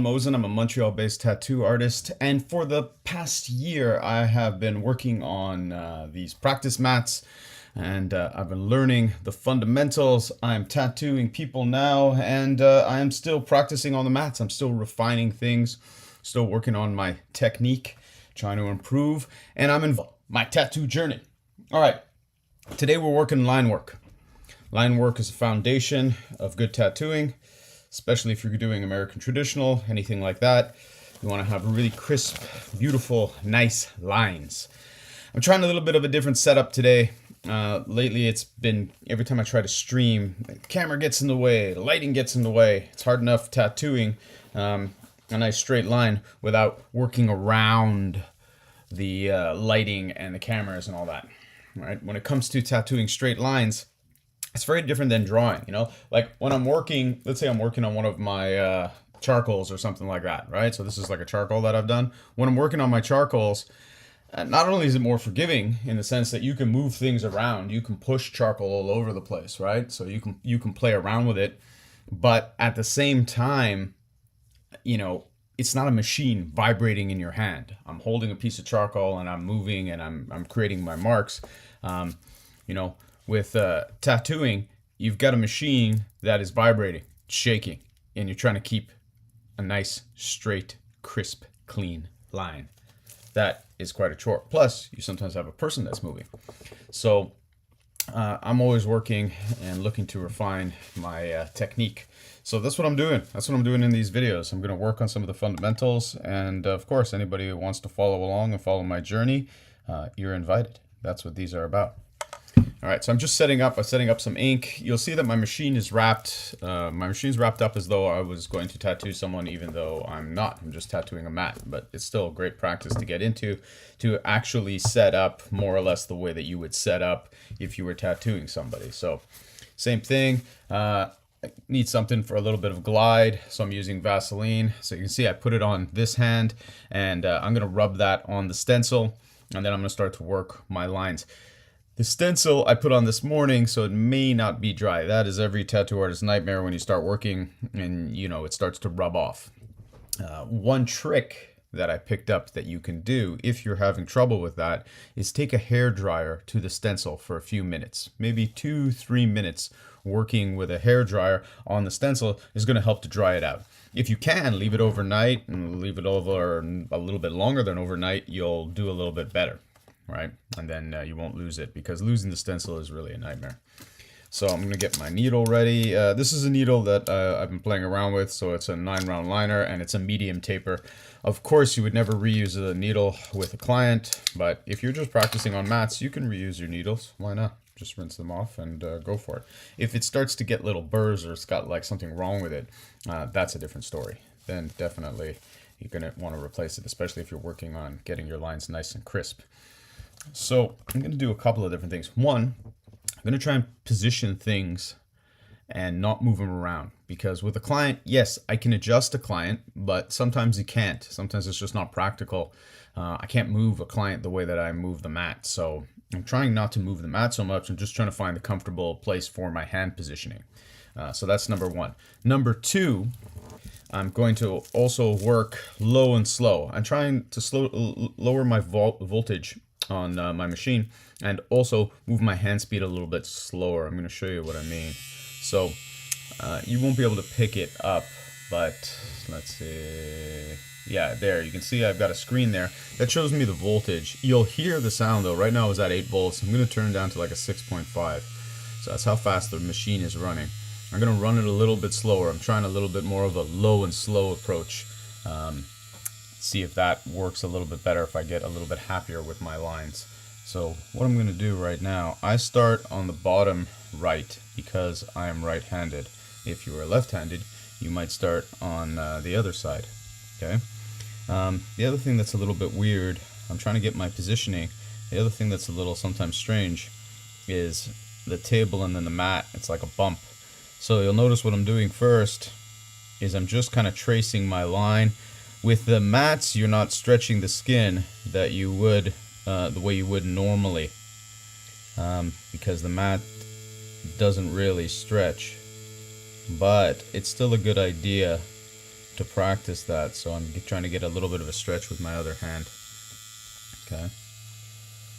Mosen. I'm a Montreal-based tattoo artist, and for the past year, I have been working on these practice mats, and I've been learning the fundamentals. I'm tattooing people now, and I am still practicing on the mats. I'm still refining things, still working on my technique, trying to improve, and I'm in my tattoo journey. All right, today we're working LInework. LInework is a foundation of good tattooing, especially if you're doing American traditional, anything like that. You want to have really crisp, beautiful, nice lines. I'm trying a little bit of a different setup today. Lately, it's been every time I try to stream, the camera gets in the way, the lighting gets in the way. It's hard enough tattooing a nice straight line without working around the lighting and the cameras and all that. Right? When it comes to tattooing straight lines, it's very different than drawing, you know? Like when I'm working, let's say I'm working on one of my charcoals or something like that, right? So this is like a charcoal that I've done. When I'm working on my charcoals, not only is it more forgiving in the sense that you can move things around, you can push charcoal all over the place, right? So you can play around with it, but at the same time, you know, it's not a machine vibrating in your hand. I'm holding a piece of charcoal and I'm moving and I'm creating my marks. You know, with tattooing, you've got a machine that is vibrating, shaking, and you're trying to keep a nice, straight, crisp, clean line. That is quite a chore. Plus, you sometimes have a person that's moving. So I'm always working and looking to refine my technique. So that's what I'm doing. That's what I'm doing in these videos. I'm going to work on some of the fundamentals. And of course, anybody who wants to follow along and follow my journey, you're invited. That's what these are about. All right, so I'm just setting up some ink. You'll see that my machine is wrapped. My machine's wrapped up as though I was going to tattoo someone, even though I'm not. I'm just tattooing a mat, but it's still a great practice to get into, to actually set up more or less the way that you would set up if you were tattooing somebody. So same thing. I need something for a little bit of glide, so I'm using Vaseline. So you can see I put it on this hand, and I'm gonna rub that on the stencil, and then I'm gonna start to work my lines. The stencil I put on this morning, so it may not be dry. That is every tattoo artist's nightmare when you start working and, you know, it starts to rub off. One trick that I picked up that you can do if you're having trouble with that is take a hair dryer to the stencil for a few minutes. Maybe 2-3 minutes working with a hair dryer on the stencil is going to help to dry it out. If you can, leave it overnight and leave it over a little bit longer than overnight, you'll do a little bit better. Right? And then you won't lose it, because losing the stencil is really a nightmare. So I'm going to get my needle ready. This is a needle that I've been playing around with, so it's a 9-round liner and it's a medium taper. Of course, you would never reuse a needle with a client, but if you're just practicing on mats, you can reuse your needles. Why not? Just rinse them off and go for it. If it starts to get little burrs or it's got like something wrong with it, that's a different story. Then definitely you're going to want to replace it, especially if you're working on getting your lines nice and crisp. So I'm going to do a couple of different things. One, I'm going to try and position things and not move them around, because with a client, yes, I can adjust a client, but sometimes you can't. Sometimes it's just not practical. I can't move a client the way that I move the mat. So I'm trying not to move the mat so much. I'm just trying to find a comfortable place for my hand positioning. So that's number one. Number two, I'm going to also work low and slow. I'm trying to lower my voltage on my machine and also move my hand speed a little bit slower. I'm going to show you what I mean. So you won't be able to pick it up, but let's see. Yeah, there you can see I've got a screen there that shows me the voltage. You'll hear the sound though. Right now it's at 8 volts. I'm going to turn it down to like a 6.5. So that's how fast the machine is running. I'm going to run it a little bit slower. I'm trying a little bit more of a low and slow approach. See if that works a little bit better, if I get a little bit happier with my lines. So what I'm going to do right now, I start on the bottom right because I am right-handed. If you are left-handed, you might start on the other side. Okay. The other thing that's a little bit weird, I'm trying to get my positioning. The other thing that's a little sometimes strange is the table and then the mat. It's like a bump. So you'll notice what I'm doing first is I'm just kind of tracing my line. With the mats, you're not stretching the skin that you would, the way you would normally, because the mat doesn't really stretch. But it's still a good idea to practice that, so I'm trying to get a little bit of a stretch with my other hand. Okay,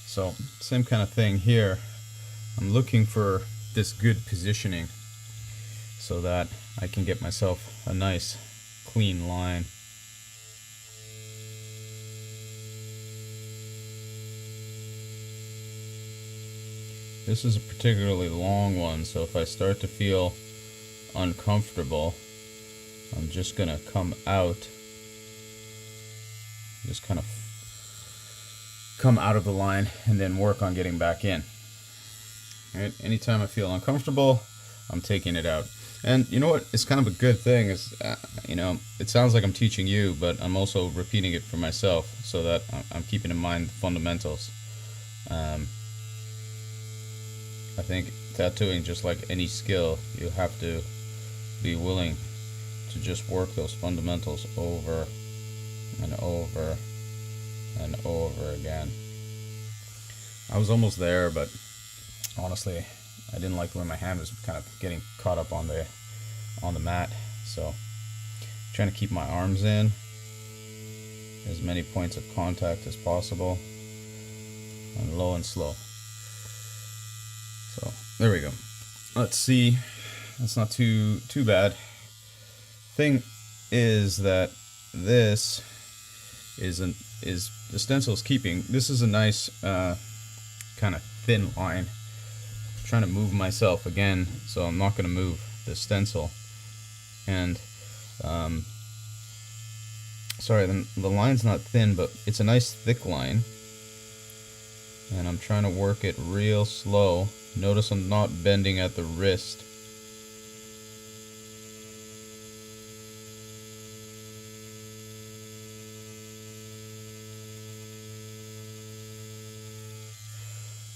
so same kind of thing here. I'm looking for this good positioning so that I can get myself a nice clean line. This is a particularly long one, so if I start to feel uncomfortable, I'm just gonna come out, just kind of come out of the line and then work on getting back in. Right? Anytime I feel uncomfortable, I'm taking it out. And you know what? It's kind of a good thing is, you know, it sounds like I'm teaching you, but I'm also repeating it for myself so that I'm keeping in mind the fundamentals. I think tattooing, just like any skill, you have to be willing to just work those fundamentals over and over and over again. I was almost there, but honestly, I didn't like the way my hand was kind of getting caught up on the mat, so trying to keep my arms in as many points of contact as possible, and low and slow. So there we go. Let's see. That's not too bad. Thing is that this is the stencil's keeping. This is a nice kind of thin line. I'm trying to move myself again, so I'm not going to move the stencil. And sorry, the line's not thin, but it's a nice thick line. And I'm trying to work it real slow. Notice I'm not bending at the wrist.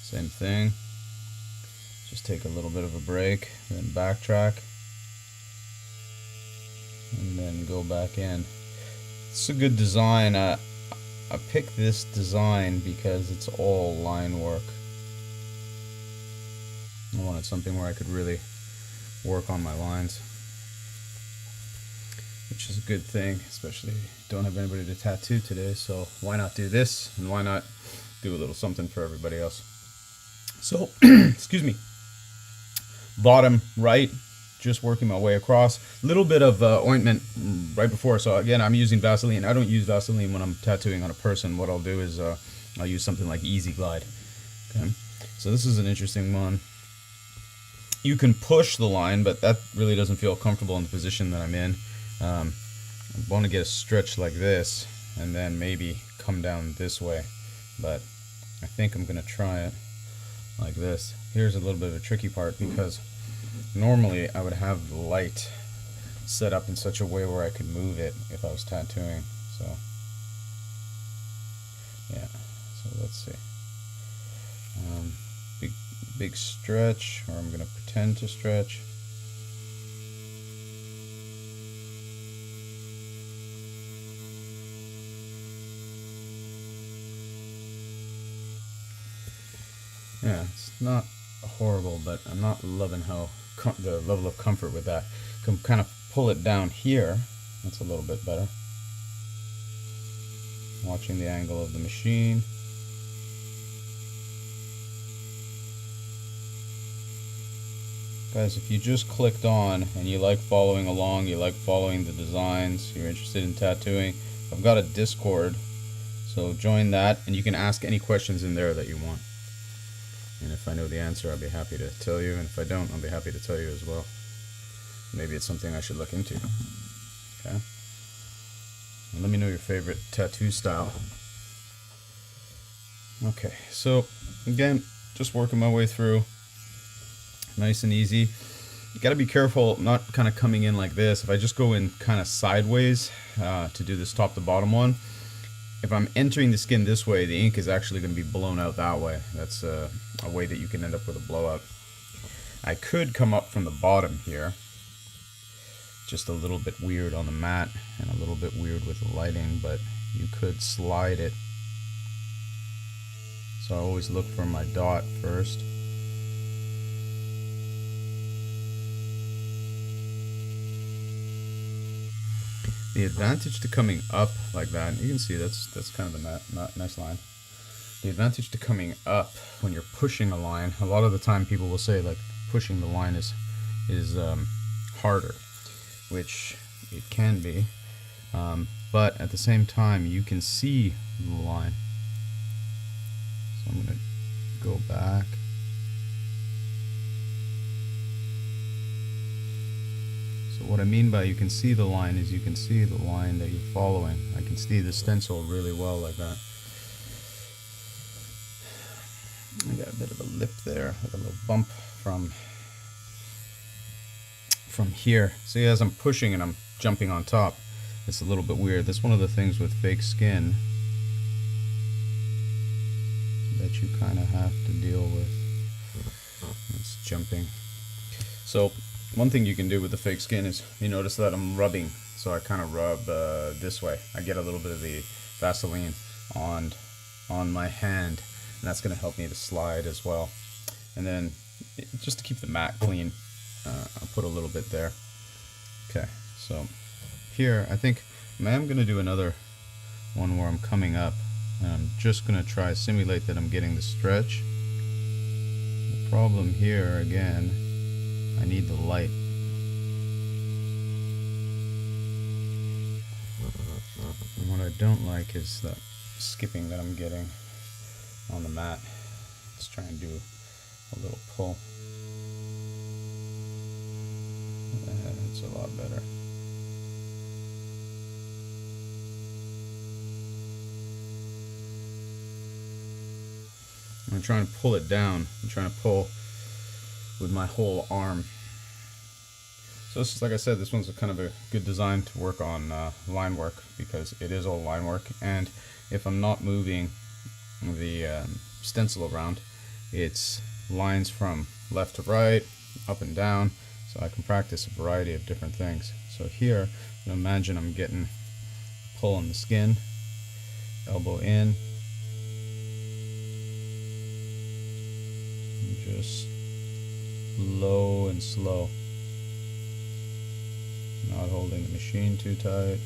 Same thing. Just take a little bit of a break, then backtrack, and then go back in. It's a good design. I picked this design because it's all line work. I wanted something where I could really work on my lines, which is a good thing, especially don't have anybody to tattoo today, so why not do this, and why not do a little something for everybody else. So, excuse me, bottom right, just working my way across. A little bit of ointment right before, so again, I'm using Vaseline. I don't use Vaseline when I'm tattooing on a person. What I'll do is I'll use something like Easy Glide. Okay, so this is an interesting one. You can push the line, but that really doesn't feel comfortable in the position that I'm in. I want to get a stretch like this, and then maybe come down this way, but I think I'm going to try it like this. Here's a little bit of a tricky part, because normally I would have the light set up in such a way where I could move it if I was tattooing. So yeah, so let's see. Big stretch, or I'm going to pretend to stretch. Yeah, it's not horrible, but I'm not loving how the level of comfort with that. Can kind of pull it down here. That's a little bit better. Watching the angle of the machine. Guys, if you just clicked on and you like following along, you like following the designs, you're interested in tattooing, I've got a Discord, so join that, and you can ask any questions in there that you want. And if I know the answer, I'll be happy to tell you, and if I don't, I'll be happy to tell you as well. Maybe it's something I should look into. Okay? And let me know your favorite tattoo style. Okay, so again, just working my way through. Nice and easy. You got to be careful not kind of coming in like this. If I just go in kind of sideways to do this top to bottom one, if I'm entering the skin this way, the ink is actually going to be blown out that way. That's a way that you can end up with a blowout. I could come up from the bottom here, just a little bit weird on the mat and a little bit weird with the lighting, but you could slide it. So I always look for my dot first. The advantage to coming up like that, you can see that's kind of a nice line. The advantage to coming up when you're pushing a line, a lot of the time people will say like pushing the line is harder, which it can be, but at the same time you can see the line. So I'm going to go back. So what I mean by you can see the line is you can see the line that you're following. I can see the stencil really well like that. I got a bit of a lip there, like a little bump from here. See, as I'm pushing and I'm jumping on top, it's a little bit weird. That's one of the things with fake skin that you kind of have to deal with. It's jumping. So one thing you can do with the fake skin is you notice that I'm rubbing. So I kind of rub this way. I get a little bit of the Vaseline on my hand, and that's going to help me to slide as well. And then just to keep the mat clean, I'll put a little bit there. Okay, so here I think I am going to do another one where I'm coming up, and I'm just going to try simulate that I'm getting the stretch. The problem here again, I need the light. And what I don't like is the skipping that I'm getting on the mat. Let's try and do a little pull. That's a lot better. I'm trying to pull it down. I'm trying to pull with my whole arm. So this is, like I said, this one's a kind of a good design to work on LInework, because it is all LInework, and if I'm not moving the stencil around, it's lines from left to right, up and down, so I can practice a variety of different things. So here, imagine I'm getting a pull on the skin, elbow in, just low and slow, not holding the machine too tight.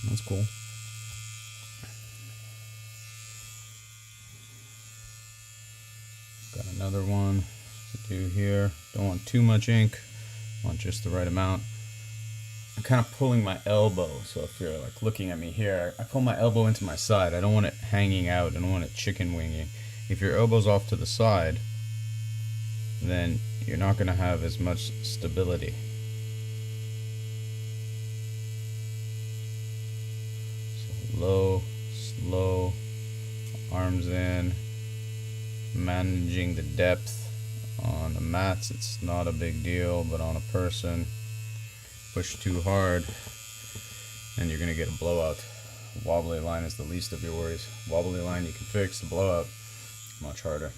That's cool. Got another one to do here. Don't want too much ink, want just the right amount. I'm kind of pulling my elbow, so if you're like looking at me here, I pull my elbow into my side. I don't want it hanging out. I don't want it chicken winging. If your elbow's off to the side, then you're not going to have as much stability. So low, slow, arms in, managing the depth. On the mats, it's not a big deal, but on a person, push too hard and you're going to get a blowout. Wobbly line is the least of your worries. Wobbly line you can fix, the blowout much harder.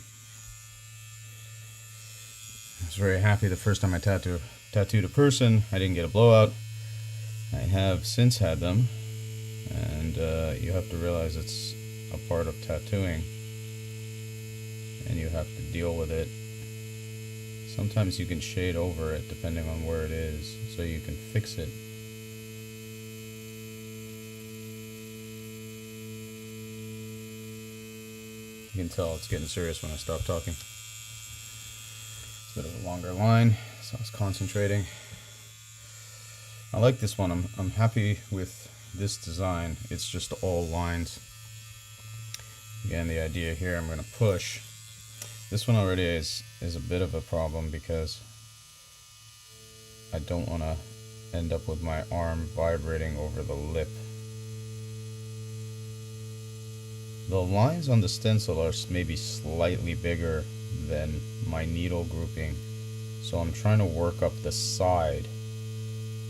I was very happy the first time I tattooed a person, I didn't get a blowout. I have since had them, and you have to realize it's a part of tattooing and you have to deal with it. Sometimes you can shade over it depending on where it is, so you can fix it. You can tell it's getting serious when I stop talking. It's a bit of a longer line, so I was concentrating. I like this one. I'm happy with this design. It's just all lines. Again, the idea here, I'm going to push. This one already is a bit of a problem because I don't want to end up with my arm vibrating over the lip. The lines on the stencil are maybe slightly bigger than my needle grouping, so I'm trying to work up the side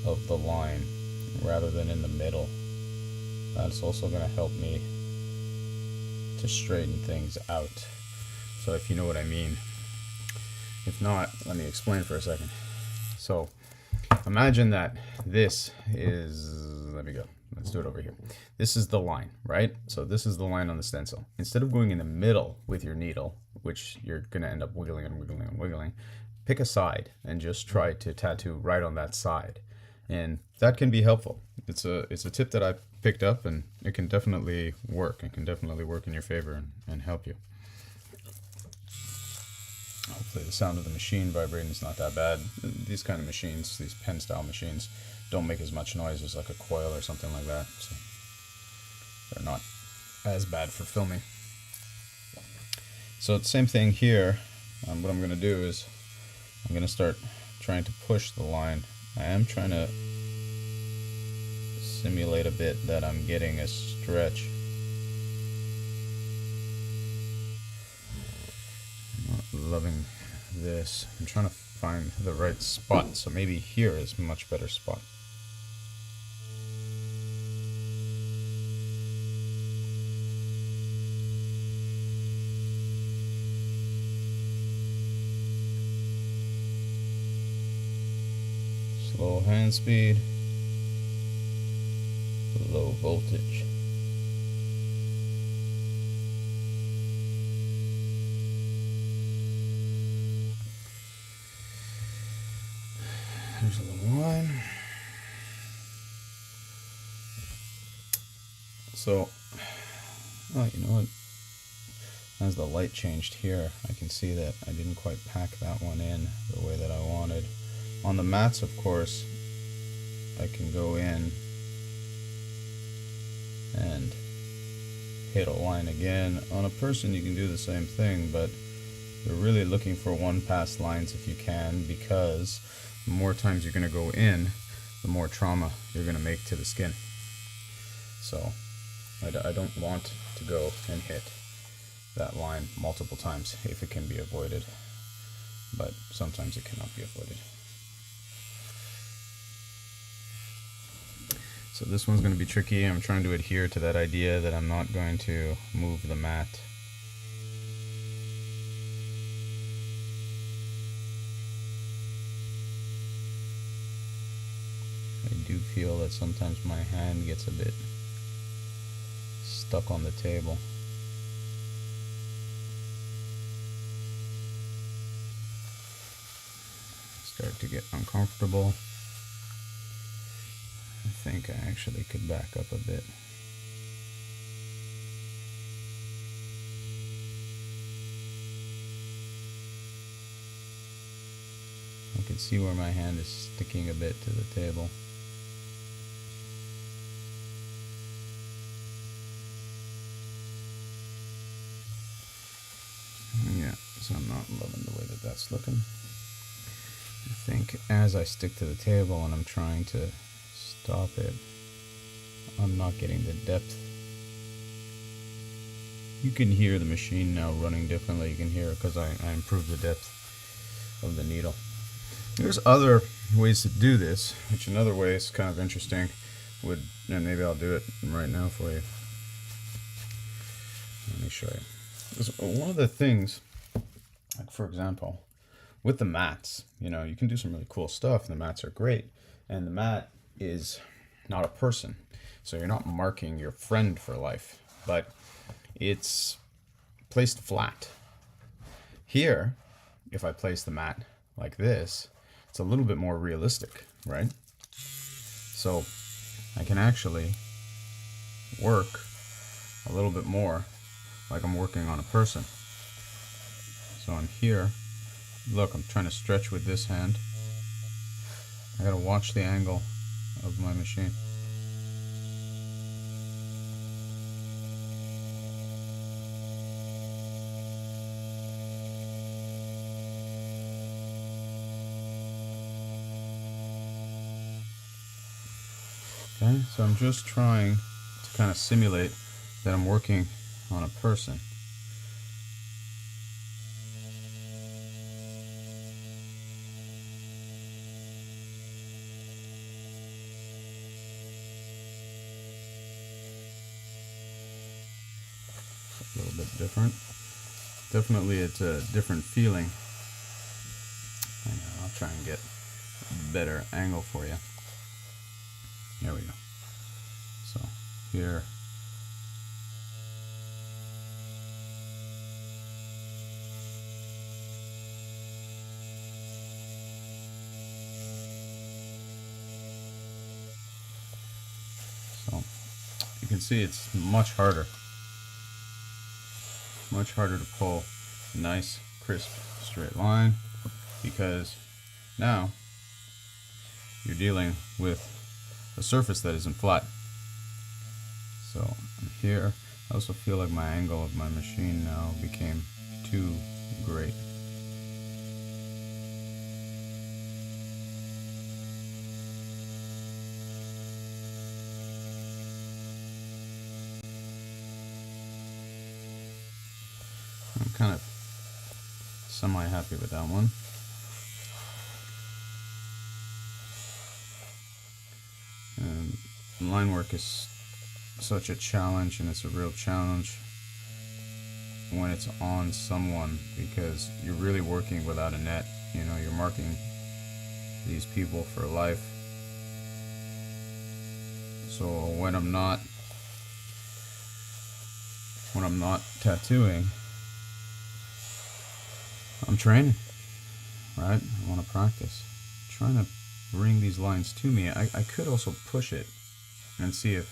of the line rather than in the middle. That's also going to help me to straighten things out. So if you know what I mean. If not, let me explain for a second. So imagine that this is, let me go, let's do it over here. This is the line, right? So this is the line on the stencil. Instead of going in the middle with your needle, which you're going to end up wiggling and wiggling and wiggling, pick a side and just try to tattoo right on that side, and that can be helpful. It's a tip that I picked up, and it can definitely work. It can definitely work in your favor and help you. Hopefully the sound of the machine vibrating is not that bad. These kind of machines, these pen style machines, don't make as much noise as like a coil or something like that, so they're not as bad for filming. So it's the same thing here. What I'm going to do is I'm going to start trying to push the line. I am trying to simulate a bit that I'm getting a stretch. I'm not loving this. I'm trying to find the right spot, so maybe here is a much better spot. Slow hand speed, low voltage. There's a little line. So, oh, you know what? As the light changed here, I can see that I didn't quite pack that one in the way that I wanted. On the mats, of course, I can go in and hit a line again. On a person, you can do the same thing, but you're really looking for one-pass lines if you can, because the more times you're going to go in, the more trauma you're going to make to the skin. So I don't want to go and hit that line multiple times if it can be avoided, but sometimes it cannot be avoided. So this one's going to be tricky. I'm trying to adhere to that idea that I'm not going to move the mat. I do feel that sometimes my hand gets a bit stuck on the table. Start to get uncomfortable. I think I actually could back up a bit. I can see where my hand is sticking a bit to the table. Yeah, so I'm not loving the way that that's looking. I think as I stick to the table and I'm trying to stop it, I'm not getting the depth. You can hear the machine now running differently. You can hear it because I improved the depth of the needle. There's other ways to do this, which another way is kind of interesting. And maybe I'll do it right now for you. Let me show you. One of the things, like for example, with the mats, you know, you can do some really cool stuff, and the mats are great. And the mat is not a person, so you're not marking your friend for life, but it's placed flat. Here, if I place the mat like this, it's a little bit more realistic, right? So I can actually work a little bit more like I'm working on a person. So on here, look, I'm trying to stretch with this hand. I gotta watch the angle of my machine. Okay, so I'm just trying to kind of simulate that I'm working on a person. A little bit different. Definitely it's a different feeling. Hang on, I'll try and get a better angle for you. There we go. So here, you can see it's much harder to pull a nice crisp straight line, because now you're dealing with a surface that isn't flat. So here, I also feel like my angle of my machine now became too great. I'm kind of semi-happy with that one. And LInework is such a challenge, and it's a real challenge when it's on someone, because you're really working without a net. You know, you're marking these people for life. So when I'm not tattooing, I'm training, right? I want to practice. I'm trying to bring these lines to me. I could also push it and see if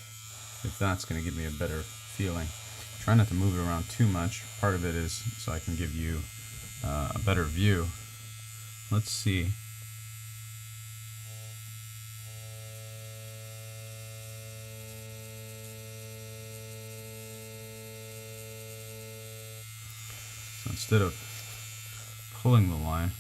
that's going to give me a better feeling. Try not to move it around too much. Part of it is so I can give you a better view. Let's see. So instead of pulling the line,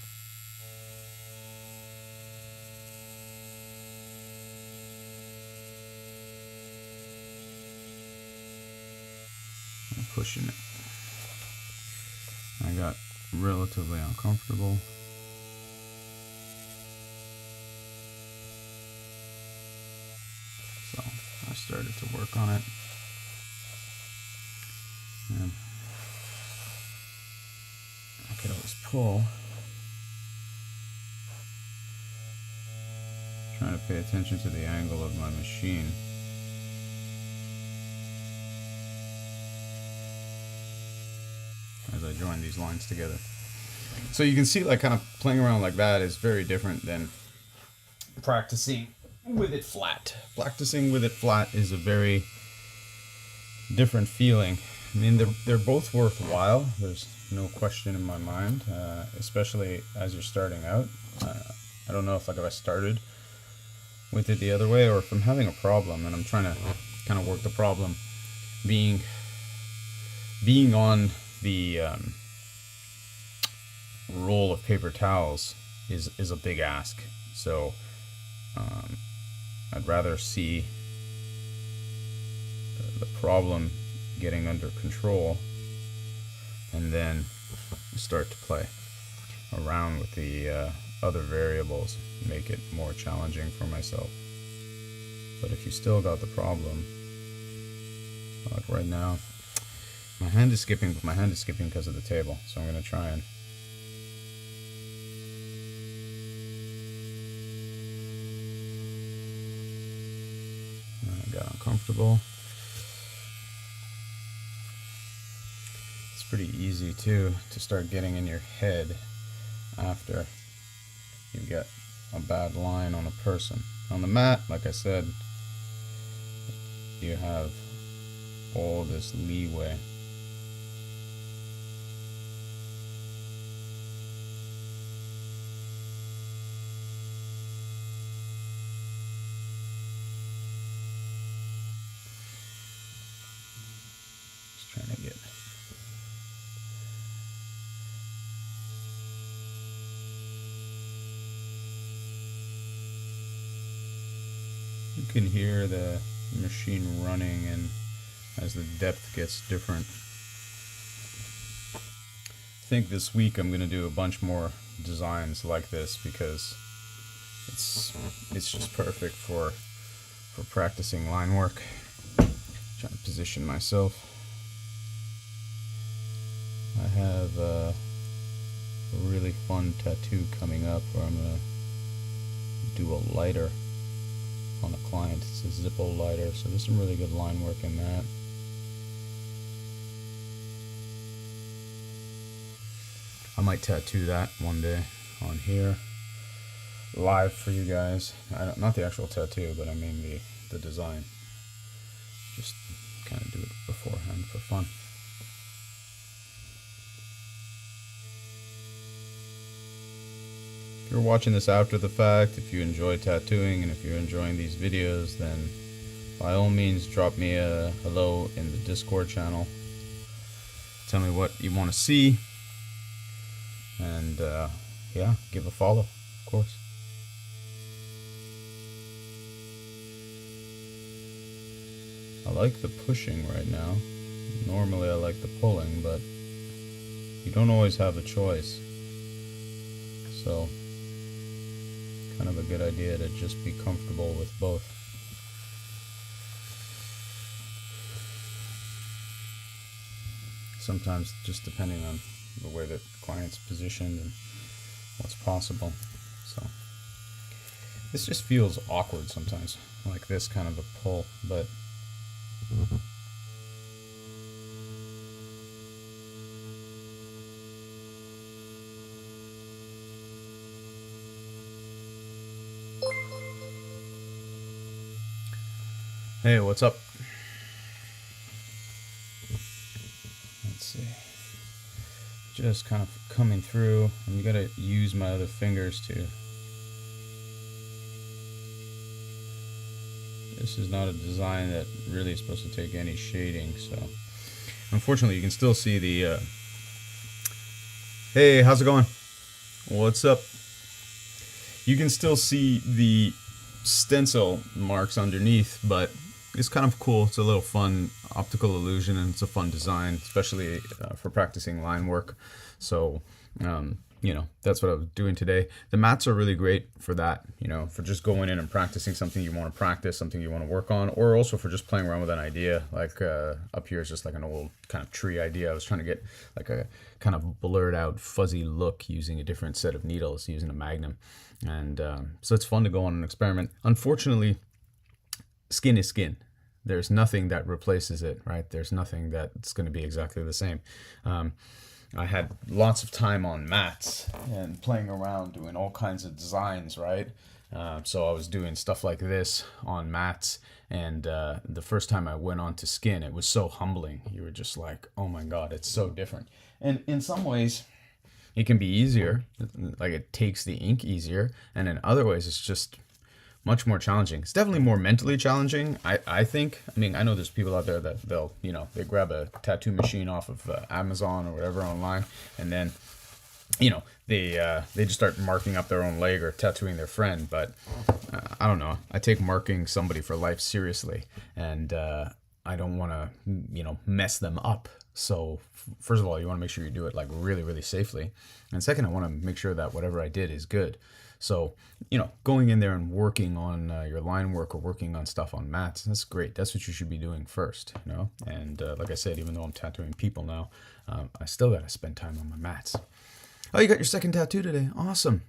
I'm pushing it. I got relatively uncomfortable. So I started to work on it. And I could always pull. Trying to pay attention to the angle of my machine. As I join these lines together. So you can see, like, kind of playing around like that is very different than practicing with it flat. Practicing with it flat is a very different feeling. I mean, they're both worthwhile. There's no question in my mind, especially as you're starting out. I don't know if I started with it the other way, or if I'm having a problem and I'm trying to kind of work the problem. Being on the roll of paper towels is a big ask. So I'd rather see the problem getting under control and then start to play around with the other variables, make it more challenging for myself. But if you still got the problem, like right now, my hand is skipping, but my hand is skipping because of the table. So I'm going to try and I got uncomfortable. It's pretty easy too to start getting in your head after you get a bad line on a person. On the mat, like I said, you have all this leeway. Just trying to get you can hear the machine running, and as the depth gets different. I think this week I'm going to do a bunch more designs like this, because it's just perfect for practicing line work. Trying to position myself. I have a really fun tattoo coming up where I'm going to do a lighter on a client. It's a Zippo lighter, so there's some really good line work in that. I might tattoo that one day on here live for you guys. Not the actual tattoo, but I mean the design. just kind of do it beforehand for fun. If you're watching this after the fact, if you enjoy tattooing and if you're enjoying these videos, then by all means drop me a hello in the Discord channel. Tell me what you want to see, and yeah, give a follow, of course. I like the pushing right now. Normally I like the pulling, but you don't always have a choice. So, kind of a good idea to just be comfortable with both. Sometimes just depending on the way that the client's positioned and what's possible. So this just feels awkward sometimes, like this kind of a pull, but hey, what's up? Let's see. Just kind of coming through, and you gotta use my other fingers too. This is not a design that really is supposed to take any shading, so unfortunately you can still see the hey, how's it going? What's up? You can still see the stencil marks underneath, but it's kind of cool. It's a little fun optical illusion, and it's a fun design, especially for practicing line work. So you know, that's what I was doing today. The mats are really great for that, you know, for just going in and practicing something you want to practice, something you want to work on, or also for just playing around with an idea. Like up here is just like an old kind of tree idea. I was trying to get like a kind of blurred out fuzzy look using a different set of needles, using a magnum. And so it's fun to go on an experiment. Unfortunately, skin is skin. There's nothing that replaces it, right? There's nothing that's going to be exactly the same. I had lots of time on mats and playing around doing all kinds of designs, right? So I was doing stuff like this on mats, and the first time I went onto skin, it was so humbling. You were just like, oh my God, it's so different. And in some ways, it can be easier, like it takes the ink easier, and in other ways, it's just much more challenging. It's definitely more mentally challenging, I think. I mean, I know there's people out there that they'll, you know, they grab a tattoo machine off of Amazon or whatever online, and then, you know, they just start marking up their own leg or tattooing their friend. But I don't know. I take marking somebody for life seriously, and I don't want to, you know, mess them up. So first of all, you want to make sure you do it like really, really safely, and second, I want to make sure that whatever I did is good. So, you know, going in there and working on your line work or working on stuff on mats, that's great. That's what you should be doing first, you know. And like I said, even though I'm tattooing people now, I still got to spend time on my mats. Oh, you got your second tattoo today. Awesome.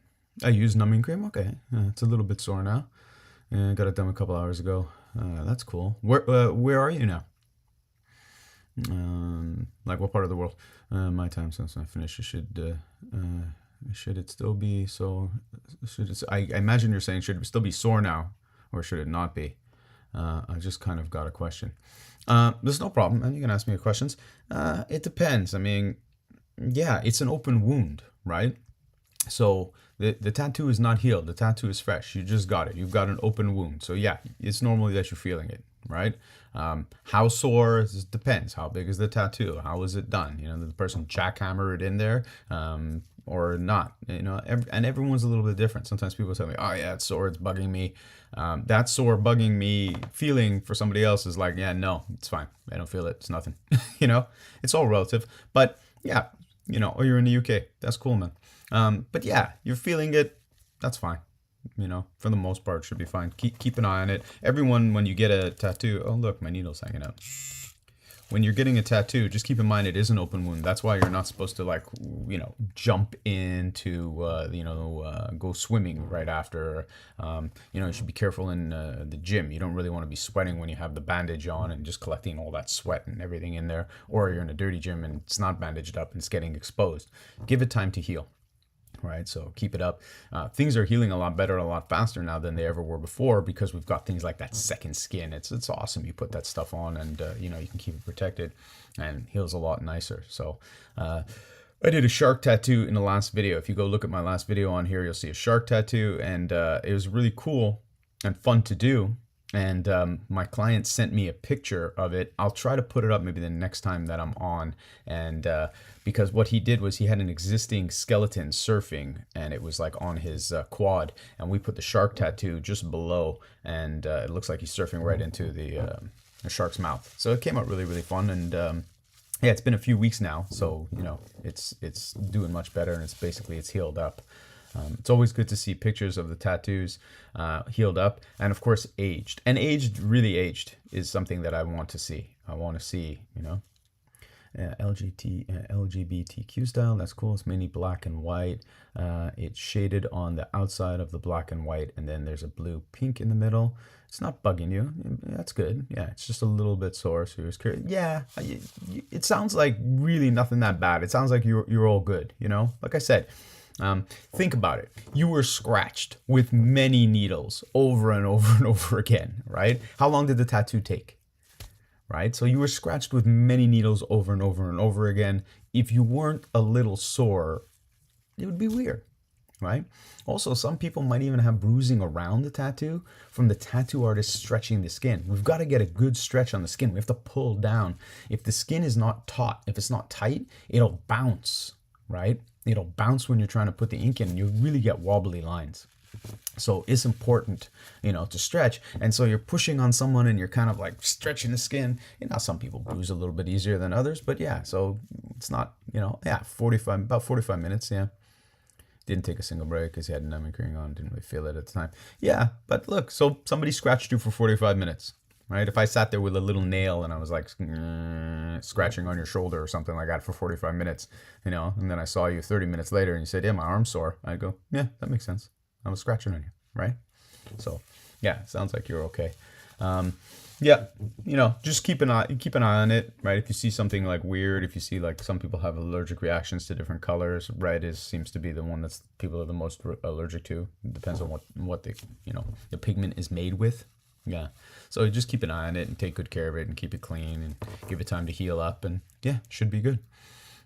I used numbing cream. Okay. It's a little bit sore now. Got it done a couple hours ago. That's cool. Where are you now? Like what part of the world? My time since I finished. Should it still be so? I imagine you're saying should it still be sore now, or should it not be? I just kind of got a question. There's no problem, and you can ask me questions. It depends. I mean, yeah, it's an open wound, right? So the tattoo is not healed. The tattoo is fresh. You just got it. You've got an open wound. So yeah, it's normally that you're feeling it, right? How sore? It depends. How big is the tattoo? How was it done? You know, did the person jackhammer it in there? Or not, you know, and everyone's a little bit different. Sometimes people tell me, oh yeah, it's sore, it's bugging me. That sore bugging me feeling for somebody else is like, yeah, no, it's fine. I don't feel it. It's nothing. You know, it's all relative. But yeah, you know, or you're in the UK. That's cool, man. But yeah, you're feeling it. That's fine. You know, for the most part, it should be fine. Keep an eye on it. Everyone, when you get a tattoo, oh look, my needle's hanging out. When you're getting a tattoo, just keep in mind it is an open wound. That's why you're not supposed to, like, you know, jump into, you know, go swimming right after. You know, you should be careful in the gym. You don't really want to be sweating when you have the bandage on and just collecting all that sweat and everything in there. Or you're in a dirty gym and it's not bandaged up and it's getting exposed. Give it time to heal. right? So keep it up. Things are healing a lot better, a lot faster now than they ever were before, because we've got things like that second skin. It's awesome. You put that stuff on, and you know, you can keep it protected, and heals a lot nicer. So I did a shark tattoo in the last video. If you go look at my last video on here, you'll see a shark tattoo, and it was really cool and fun to do. And my client sent me a picture of it. I'll try to put it up maybe the next time that I'm on. And because what he did was he had an existing skeleton surfing, and it was like on his quad, and we put the shark tattoo just below, and it looks like he's surfing right into the shark's mouth. So it came out really, really fun. And yeah, it's been a few weeks now, so you know, it's doing much better, and it's healed up. It's always good to see pictures of the tattoos healed up, and of course aged. And really aged, is something that I want to see. I want to see, you know, LGBTQ style. That's cool. It's mainly black and white. It's shaded on the outside of the black and white, and then there's a blue pink in the middle. It's not bugging you. That's good. Yeah, it's just a little bit sore. So you're curious. Yeah, it sounds like really nothing that bad. It sounds like you're all good. You know, like I said. Think about it. You were scratched with many needles over and over and over again, right? How long did the tattoo take? Right? So you were scratched with many needles over and over and over again. If you weren't a little sore, it would be weird, right? Also, some people might even have bruising around the tattoo from the tattoo artist stretching the skin. We've got to get a good stretch on the skin. We have to pull down. If the skin is not taut, if it's not tight, it'll bounce, right? It'll bounce when you're trying to put the ink in, and you really get wobbly lines. So it's important, you know, to stretch. And so you're pushing on someone, and you're kind of like stretching the skin. You know, some people bruise a little bit easier than others, but yeah, so it's not, you know, yeah, about 45 minutes, yeah. Didn't take a single break because he had an numbing on, didn't really feel it at the time. Yeah, but look, so somebody scratched you for 45 minutes. Right? If I sat there with a little nail and I was like scratching on your shoulder or something like that for 45 minutes, you know, and then I saw you 30 minutes later and you said, yeah, my arm's sore. I'd go, yeah, that makes sense. I was scratching on you, right? So, yeah, sounds like you're okay. Yeah, you know, just keep an eye on it, right? If you see something like weird, if you see like some people have allergic reactions to different colors, red seems to be the one that's people are the most allergic to. It depends on what the, you know, the pigment is made with. Yeah, so just keep an eye on it and take good care of it and keep it clean and give it time to heal up, and yeah, should be good.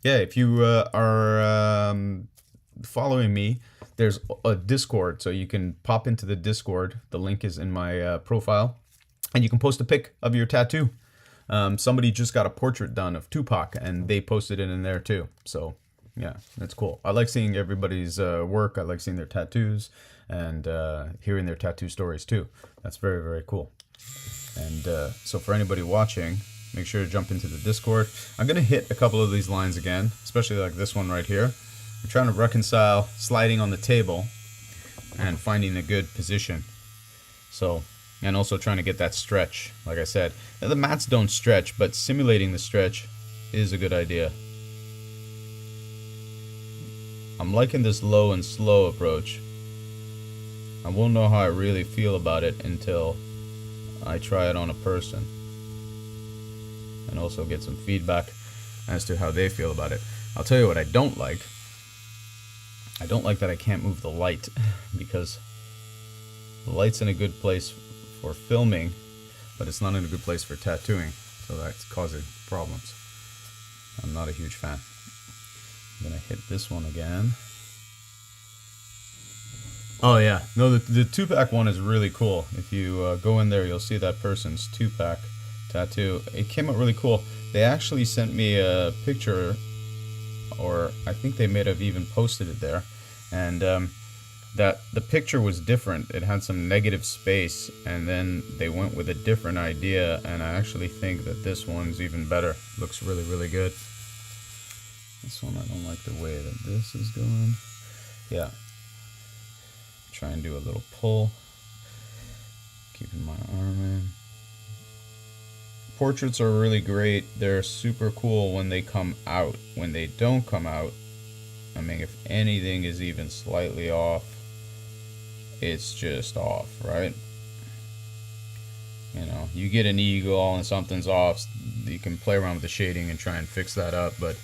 Yeah, if you are following me, there's a Discord, so you can pop into the Discord. The link is in my profile, and you can post a pic of your tattoo. Somebody just got a portrait done of Tupac, and they posted it in there too. So yeah, that's cool. I like seeing everybody's work. I like seeing their tattoos and hearing their tattoo stories too. That's very, very cool. And so for anybody watching, make sure to jump into the Discord. I'm going to hit a couple of these lines again, especially like this one right here. I'm trying to reconcile sliding on the table and finding a good position. So, and also trying to get that stretch. Like I said, the mats don't stretch, but simulating the stretch is a good idea. I'm liking this low and slow approach. I won't know how I really feel about it until I try it on a person and also get some feedback as to how they feel about it. I'll tell you what I don't like. I don't like that I can't move the light, because the light's in a good place for filming, but it's not in a good place for tattooing, so that's causing problems. I'm not a huge fan. I'm gonna hit this one again. Oh yeah, no, the 2-pack one is really cool. If you go in there, you'll see that person's 2-pack tattoo. It came out really cool. They actually sent me a picture, or I think they may have even posted it there, and that the picture was different. It had some negative space, and then they went with a different idea, and I actually think that this one's even better. Looks really, really good. This one, I don't like the way that this is going. Yeah. Try and do a little pull, keeping my arm in. Portraits are really great. They're super cool when they come out. When they don't come out, I mean, if anything is even slightly off, it's just off, right? You know, you get an eagle and something's off, you can play around with the shading and try and fix that up, but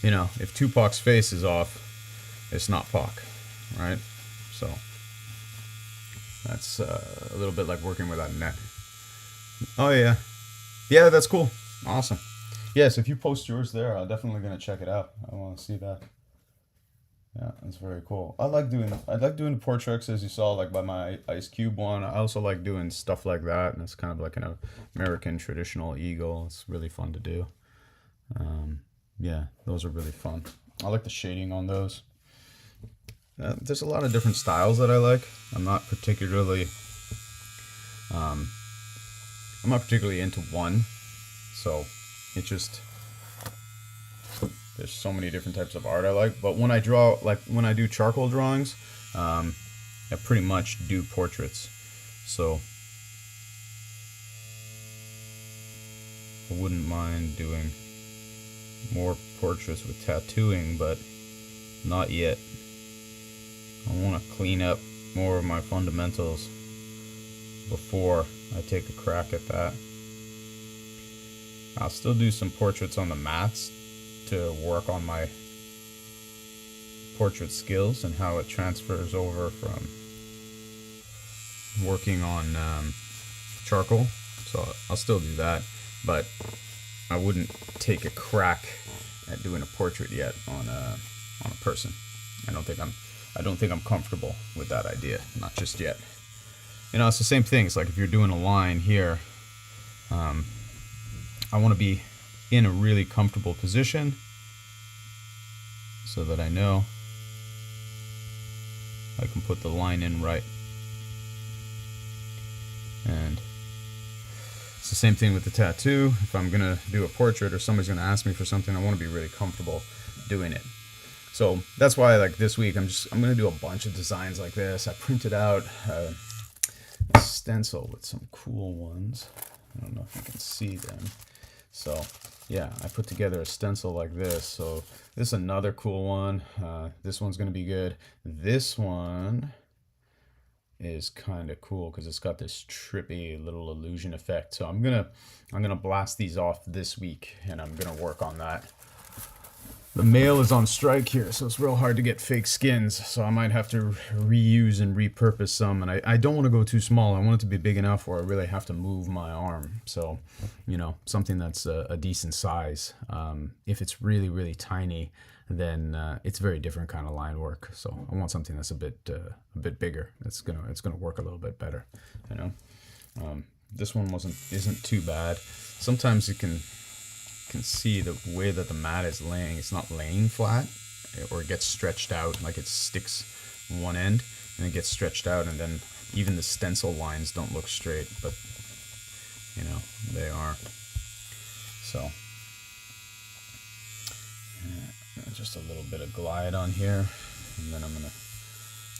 you know, if Tupac's face is off, it's not POC, right? So that's a little bit like working with that net. Oh yeah, yeah, that's cool. Awesome. Yes, if you post yours there, I'm definitely gonna check it out. I want to see that. Yeah, that's very cool. I like doing the portraits as you saw, like by my Ice Cube one. I also like doing stuff like that, and it's kind of like an American traditional eagle. It's really fun to do. Um, yeah, those are really fun. I like the shading on those. There's a lot of different styles that I like. I'm not particularly, um, I'm not particularly into one, so it just there's so many different types of art I like. But when I draw, like when I do charcoal drawings, I pretty much do portraits. So I wouldn't mind doing more portraits with tattooing, but not yet. I want to clean up more of my fundamentals before I take a crack at that. I'll still do some portraits on the mats to work on my portrait skills and how it transfers over from working on charcoal. So I'll still do that, but I wouldn't take a crack at doing a portrait yet on a person. I don't think I'm comfortable with that idea, not just yet. You know, it's the same thing. It's like if you're doing a line here, I want to be in a really comfortable position so that I know I can put the line in right. And it's the same thing with the tattoo. If I'm going to do a portrait or somebody's going to ask me for something, I want to be really comfortable doing it. So that's why, like this week, I'm going to do a bunch of designs like this. I printed out a stencil with some cool ones. I don't know if you can see them. So yeah, I put together a stencil like this. So this is another cool one. This one's going to be good. This one is kind of cool because it's got this trippy little illusion effect. So I'm gonna blast these off this week, and I'm gonna work on that. The mail is on strike here, so it's real hard to get fake skins. So I might have to reuse and repurpose some, and I don't want to go too small. I want it to be big enough where I really have to move my arm. So, you know, something that's a decent size. If it's really, really tiny, then it's very different kind of line work. So I want something that's a bit bigger. It's gonna work a little bit better. You know, this one isn't too bad. Sometimes you can see the way that the mat is laying. It's not laying flat, or it gets stretched out, like it sticks one end and it gets stretched out, and then even the stencil lines don't look straight, but you know, they are. So just a little bit of glide on here, and then I'm gonna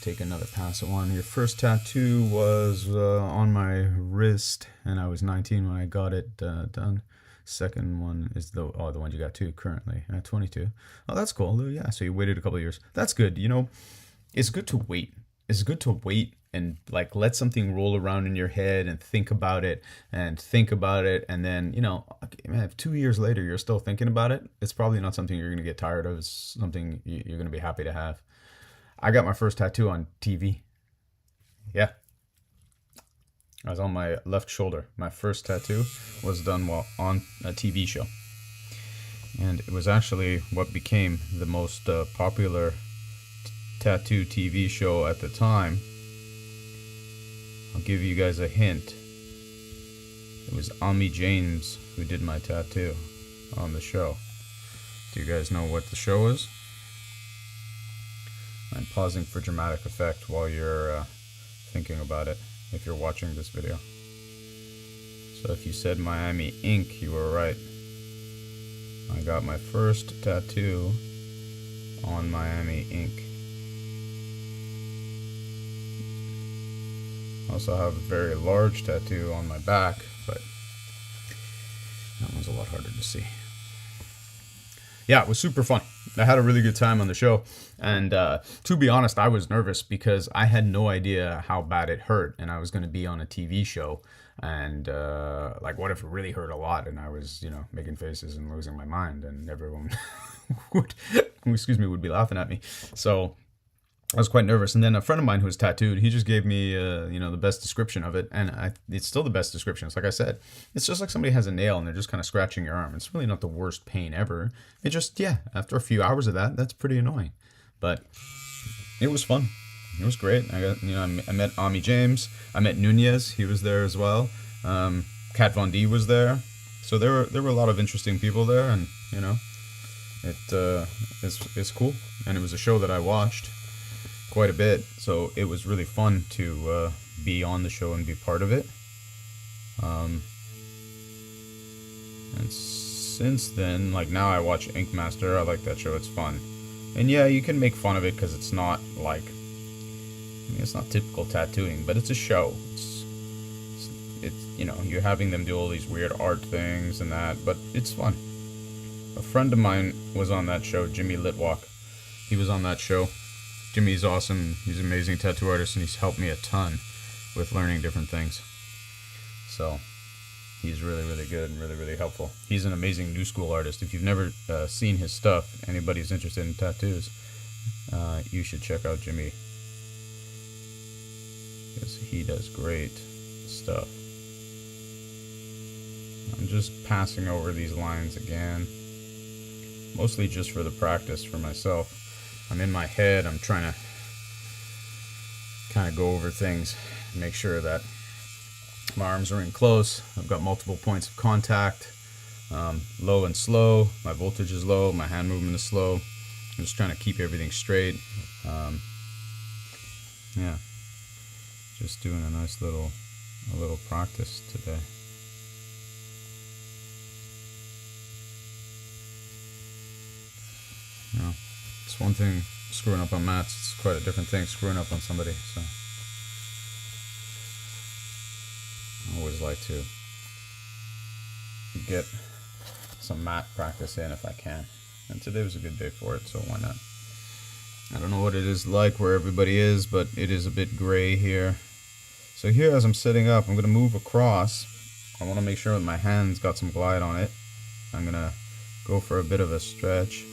take another pass at one. Your first tattoo was on my wrist, and I was 19 when I got it done. Second one is the one you got too currently at 22. Oh, that's cool. Yeah, so you waited a couple of years. That's good. You know, it's good to wait. It's good to wait and like let something roll around in your head and think about it, and then, you know, man, if 2 years later you're still thinking about it, it's probably not something you're gonna get tired of. It's something you're gonna be happy to have. I got my first tattoo on TV. Yeah. I was on my left shoulder. My first tattoo was done while on a TV show. And it was actually what became the most popular tattoo TV show at the time. I'll give you guys a hint. It was Ami James who did my tattoo on the show. Do you guys know what the show is? I'm pausing for dramatic effect while you're thinking about it, if you're watching this video. So if you said Miami Ink, you were right. I got my first tattoo on Miami Ink. I also have a very large tattoo on my back, but that one's a lot harder to see. Yeah, it was super fun. I had a really good time on the show. And to be honest, I was nervous because I had no idea how bad it hurt, and I was going to be on a TV show. And like, what if it really hurt a lot and I was, making faces and losing my mind, and everyone would, would be laughing at me. So I was quite nervous. And then a friend of mine who was tattooed, he just gave me, the best description of it. And it's still the best description. It's like I said, it's just like somebody has a nail and they're just kind of scratching your arm. It's really not the worst pain ever. It just, yeah, after a few hours of that, that's pretty annoying. But it was fun. It was great. I met Ami James. I met Nunez. He was there as well. Kat Von D was there. So there were a lot of interesting people there, and it's cool. And it was a show that I watched quite a bit, so it was really fun to be on the show and be part of it. And since then, like, now I watch Ink Master. I like that show. It's fun. And yeah, you can make fun of it because it's not like, it's not typical tattooing, but it's a show. It's you're having them do all these weird art things and that, but it's fun. A friend of mine was on that show, Jimmy Litwalk. He was on that show. Jimmy's awesome. He's an amazing tattoo artist, and he's helped me a ton with learning different things. So he's really, really good and really, really helpful. He's an amazing new school artist. If you've never seen his stuff, anybody who's interested in tattoos, you should check out Jimmy, because he does great stuff. I'm just passing over these lines again, mostly just for the practice for myself. I'm in my head, I'm trying to kind of go over things, make sure that my arms are in close. I've got multiple points of contact, low and slow. My voltage is low, my hand movement is slow. I'm just trying to keep everything straight. Yeah, just doing a nice little practice today. It's one thing screwing up on mats, it's quite a different thing screwing up on somebody, so I always like to get some mat practice in if I can, and today was a good day for it, so why not? I don't know what it is like where everybody is, but it is a bit gray here. So here, as I'm setting up, I'm going to move across. I want to make sure that my hand's got some glide on it. I'm going to go for a bit of a stretch.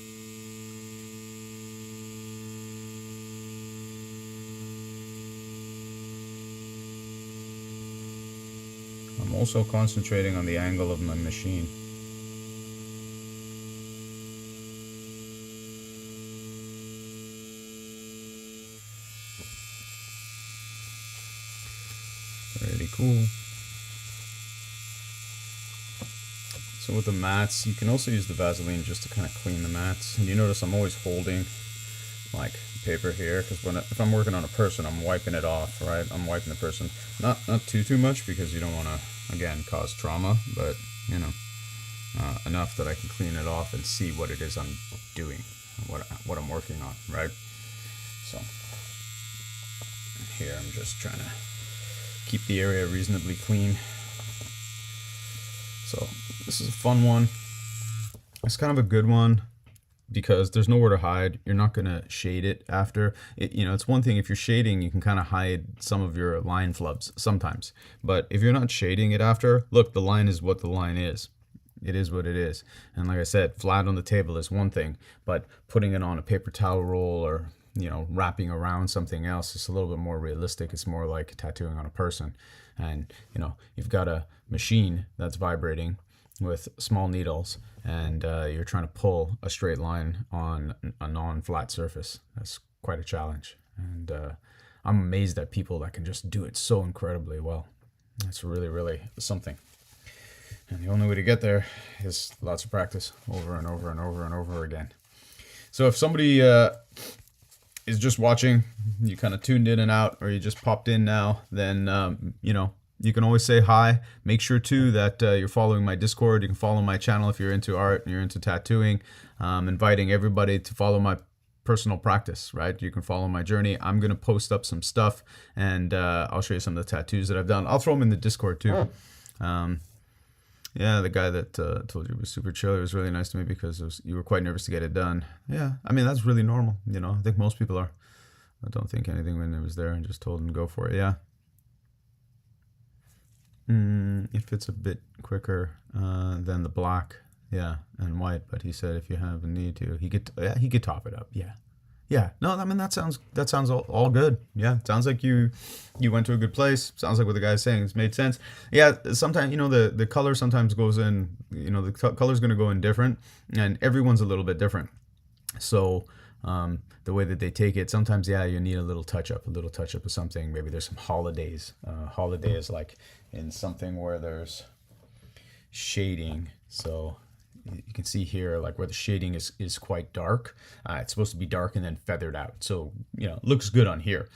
I'm also concentrating on the angle of my machine. Pretty cool. So with the mats, you can also use the Vaseline just to kind of clean the mats. And you notice I'm always holding like paper here, because if I'm working on a person, I'm wiping it off, right? I'm wiping the person, not too much, because you don't want to, again, cause trauma, but enough that I can clean it off and see what it is I'm doing, what I'm working on, right? So here I'm just trying to keep the area reasonably clean. So this is a fun one. It's kind of a good one because there's nowhere to hide. You're not going to shade it after. It's one thing if you're shading, you can kind of hide some of your line flubs sometimes. But if you're not shading it after, look, the line is what the line is. It is what it is. And like I said, flat on the table is one thing, but putting it on a paper towel roll or, wrapping around something else is a little bit more realistic. It's more like tattooing on a person. And, you've got a machine that's vibrating with small needles, and you're trying to pull a straight line on a non-flat surface. That's quite a challenge. And I'm amazed at people that can just do it so incredibly well. That's really, really something. And the only way to get there is lots of practice over and over and over and over again. So if somebody is just watching, you kind of tuned in and out, or you just popped in now, then, you can always say hi. Make sure too that you're following my Discord. You can follow my channel if you're into art and you're into tattooing. Inviting everybody to follow my personal practice, right? You can follow my journey. I'm going to post up some stuff, and I'll show you some of the tattoos that I've done. I'll throw them in the Discord too. Yeah, the guy that told you was super chill. It was really nice to me because you were quite nervous to get it done. Yeah, I mean, that's really normal. I think most people are. I don't think anything when it was there and just told him to go for it. Yeah. It fits a bit quicker than the black, yeah, and white. But he said if you have a need to, he could top it up. Yeah, yeah. No, I mean that sounds all good. Yeah, sounds like you went to a good place. Sounds like what the guy's saying. It's made sense. Yeah, sometimes the color sometimes goes in. The color's going to go in different, and everyone's a little bit different. So the way that they take it, sometimes, yeah, you need a little touch up of something. Maybe there's some holidays. Holiday is like in something where there's shading. So you can see here, like where the shading is quite dark. It's supposed to be dark and then feathered out. So, it looks good on here.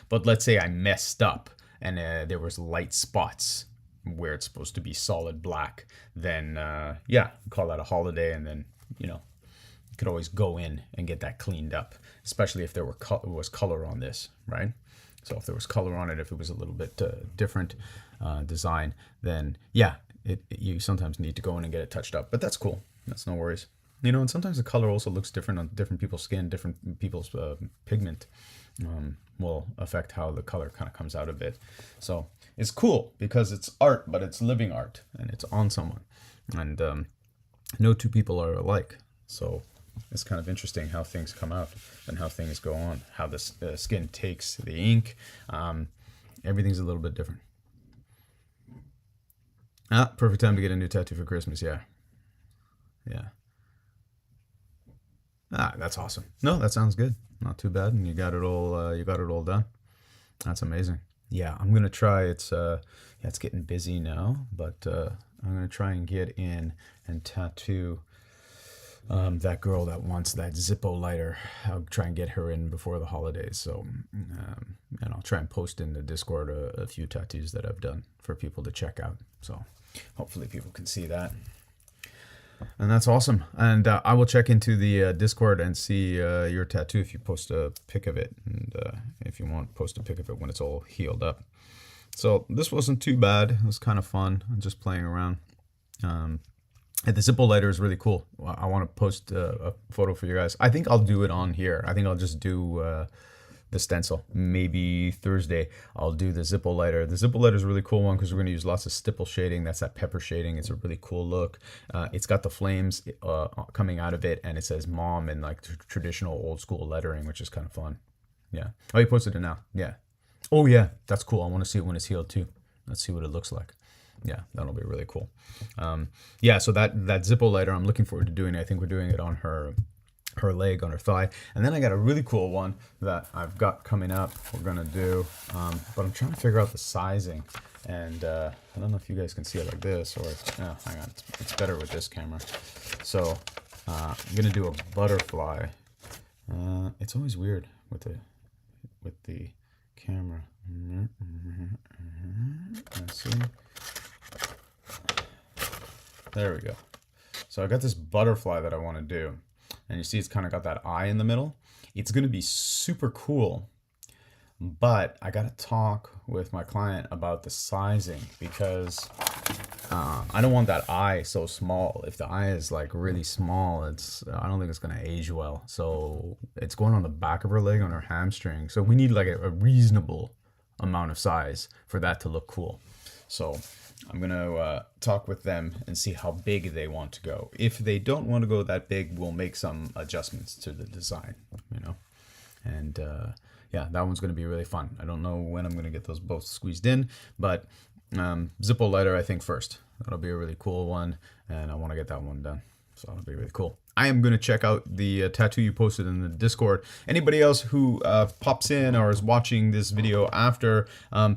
But let's say I messed up and there was light spots where it's supposed to be solid black. Then, yeah, call that a holiday, and then, you could always go in and get that cleaned up, especially if there was color on this, right? So if there was color on it, if it was a little bit different design, then yeah, you sometimes need to go in and get it touched up. But that's cool. That's no worries. And sometimes the color also looks different on different people's skin, different people's pigment will affect how the color kind of comes out of it. So it's cool because it's art, but it's living art and it's on someone. And no two people are alike. So it's kind of interesting how things come out and how things go on, how the skin takes the ink. Everything's a little bit different. Perfect time to get a new tattoo for Christmas. Yeah. Yeah. That's awesome. No, that sounds good. Not too bad. And you got it all done. That's amazing. Yeah, I'm going to try. It's getting busy now, but I'm going to try and get in and tattoo that girl that wants that Zippo lighter. I'll try and get her in before the holidays. So, and I'll try and post in the Discord a few tattoos that I've done for people to check out. So hopefully people can see that. And that's awesome. And I will check into the Discord and see your tattoo if you post a pic of it. And if you want, post a pic of it when it's all healed up. So this wasn't too bad. It was kind of fun. Just playing around. The Zippo lighter is really cool. I want to post a photo for you guys. I think I'll do it on here. I think I'll just do the stencil. Maybe Thursday I'll do the Zippo lighter. The Zippo lighter is a really cool one because we're going to use lots of stipple shading. That's that pepper shading. It's a really cool look. It's got the flames coming out of it, and it says mom in like traditional old school lettering, which is kind of fun. Yeah. Oh, you posted it now. Yeah. Oh yeah, that's cool. I want to see it when it's healed too. Let's see what it looks like. Yeah, that'll be really cool. Yeah, so that Zippo lighter, I'm looking forward to doing it. I think we're doing it on her leg, on her thigh. And then I got a really cool one that I've got coming up we're going to do. But I'm trying to figure out the sizing. And I don't know if you guys can see it like this or, hang on, it's better with this camera. So I'm going to do a butterfly. It's always weird with the camera. Let's see. There we go. So I got this butterfly that I want to do. And you see it's kind of got that eye in the middle. It's going to be super cool. But I got to talk with my client about the sizing because I don't want that eye so small. If the eye is like really small, I don't think it's going to age well. So it's going on the back of her leg, on her hamstring. So we need like a reasonable amount of size for that to look cool. So I'm going to talk with them and see how big they want to go. If they don't want to go that big, we'll make some adjustments to the design, And yeah, that one's going to be really fun. I don't know when I'm going to get those both squeezed in, but Zippo lighter, I think first. That'll be a really cool one, and I want to get that one done. So that'll be really cool. I am going to check out the tattoo you posted in the Discord. Anybody else who pops in or is watching this video after,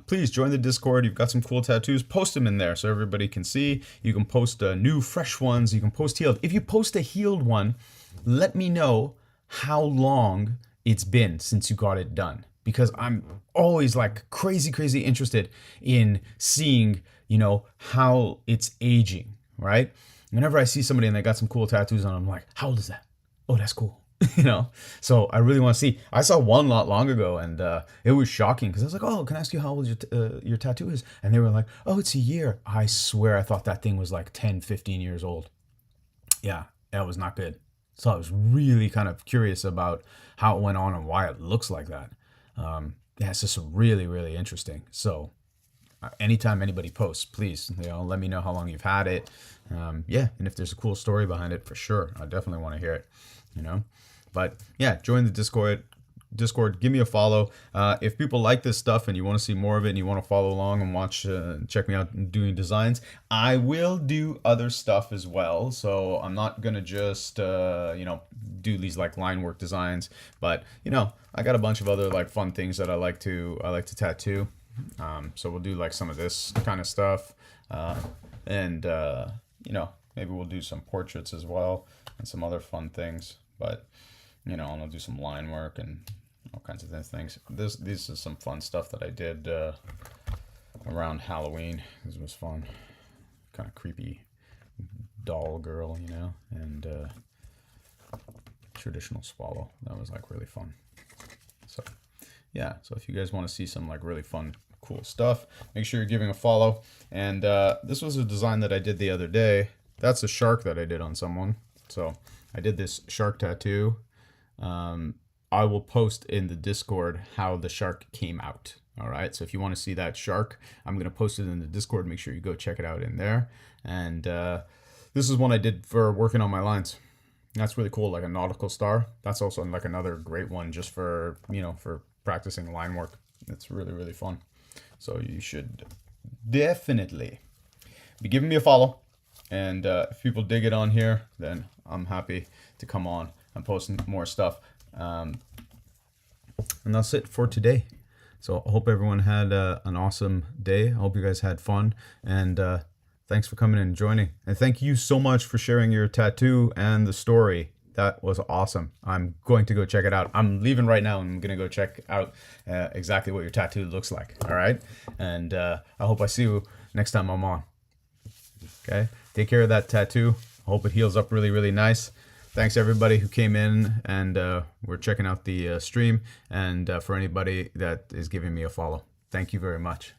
please join the Discord. You've got some cool tattoos. Post them in there so everybody can see. You can post new, fresh ones. You can post healed. If you post a healed one, let me know how long it's been since you got it done. Because I'm always like crazy interested in seeing, how it's aging, right? Whenever I see somebody and they got some cool tattoos on, I'm like, how old is that? Oh, that's cool. So I really want to see. I saw one not long ago, and it was shocking because I was like, oh, can I ask you how old your tattoo is? And they were like, oh, it's a year. I swear I thought that thing was like 10, 15 years old. Yeah, that was not good. So I was really kind of curious about how it went on and why it looks like that. Yeah, it's just really interesting. So anytime anybody posts, please, let me know how long you've had it. Yeah, and if there's a cool story behind it, for sure, I definitely want to hear it. But yeah, join the Discord, give me a follow. If people like this stuff and you want to see more of it and you want to follow along and watch, check me out doing designs, I will do other stuff as well. So I'm not gonna just do these like line work designs, but I got a bunch of other like fun things that I like to tattoo. So we'll do like some of this kind of stuff, and maybe we'll do some portraits as well and some other fun things. But and I'll do some line work and all kinds of things. This is some fun stuff that I did around Halloween. This was fun, kind of creepy doll girl, and traditional swallow. That was like really fun. So yeah, so if you guys want to see some like really fun, cool stuff, make sure you're giving a follow. And this was a design that I did the other day. That's a shark that I did on someone. So I did this shark tattoo. I will post in the Discord how the shark came out. All right, so if you want to see that shark, I'm going to post it in the Discord. Make sure you go check it out in there. And this is one I did for working on my lines. That's really cool, like a nautical star. That's also like another great one just for, for practicing line work. It's really, really fun. So you should definitely be giving me a follow. And if people dig it on here, then I'm happy to come on and post more stuff. And that's it for today. So I hope everyone had an awesome day. I hope you guys had fun. And thanks for coming and joining. And thank you so much for sharing your tattoo and the story. That was awesome. I'm going to go check it out. I'm leaving right now and I'm going to go check out exactly what your tattoo looks like. All right. And I hope I see you next time I'm on. Okay. Take care of that tattoo. I hope it heals up really, really nice. Thanks everybody who came in and we're checking out the stream, and for anybody that is giving me a follow. Thank you very much.